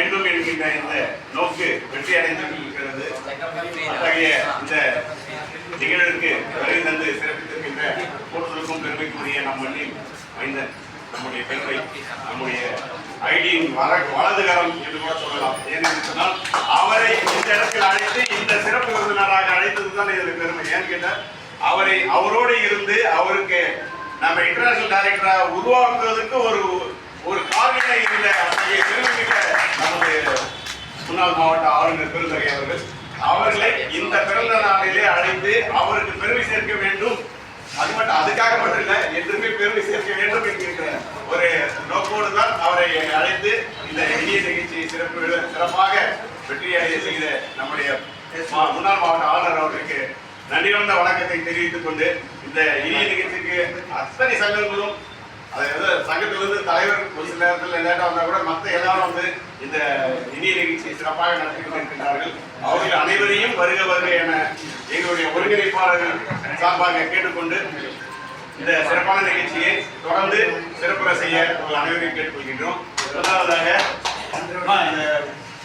வேண்டும் என்கின்ற இந்த நோக்கு வெற்றி அடைந்திருக்கிறது. அத்தகைய இந்த நிகழ்வுக்கு வருகை தந்து சிறப்பித்திருக்கின்ற போற்றுதலுக்கும் பெருமைக்குரிய நம் மண்ணின் மைந்தன், நம்முடைய பெருமை, நம்முடைய ஐடியின் வலதுகரம் என்று கூட சொல்லலாம். ஏனென்று சொன்னால் அவரை இந்த இடத்தில் அழைத்து இந்த சிறப்பு விருந்தினராக அழைத்ததுதான் இதில் பெருமை. ஏன்னு கேட்டால் அவரோடு இருந்து அவருக்கு நம்ம இன்டர்நேஷனல் டைரக்டரா உருவாக்குவதற்கு ஒரு காரணம் இருந்த பெருமைமிக்க நமது முன்னாள் மாவட்ட ஆளுநர் பெருந்தகை அவர்களை இந்த பிறந்த நாளிலே அழைத்து அவருக்கு பெருமை சேர்க்க வேண்டும். அதுக்காக மட்டும் இல்லை, என்றுமே பெருமை சேர்க்க வேண்டும் என்கின்ற ஒரு நோக்கோடு தான் அவரை அழைத்து இந்த இனிய நிகழ்ச்சியை சிறப்பாக வெற்றியடைய செய்த நம்முடைய முன்னாள் மாவட்ட ஆளுநர் அவர்களுக்கு நன்றிவந்த வணக்கத்தை தெரிவித்துக் கொண்டு இந்த இனிய நிகழ்ச்சிக்கு அத்தனை சங்கங்களும், அதாவது சங்கத்திலிருந்து தலைவர் ஒரு சில நேரத்தில் லேட்டாக வந்தால் கூட மற்ற எல்லாரும் வந்து இந்த இனிய நிகழ்ச்சியை சிறப்பாக நடத்தி கொண்டிருக்கின்றார்கள். அவர்கள் அனைவரையும் வருக வருக என எங்களுடைய ஒருங்கிணைப்பாளர்கள் சார்பாக கேட்டுக்கொண்டு இந்த சிறப்பான நிகழ்ச்சியை தொடர்ந்து சிறப்புற செய்ய உங்கள் அனைவரையும் கேட்டுக்கொள்கின்றோம். முதலாவதாக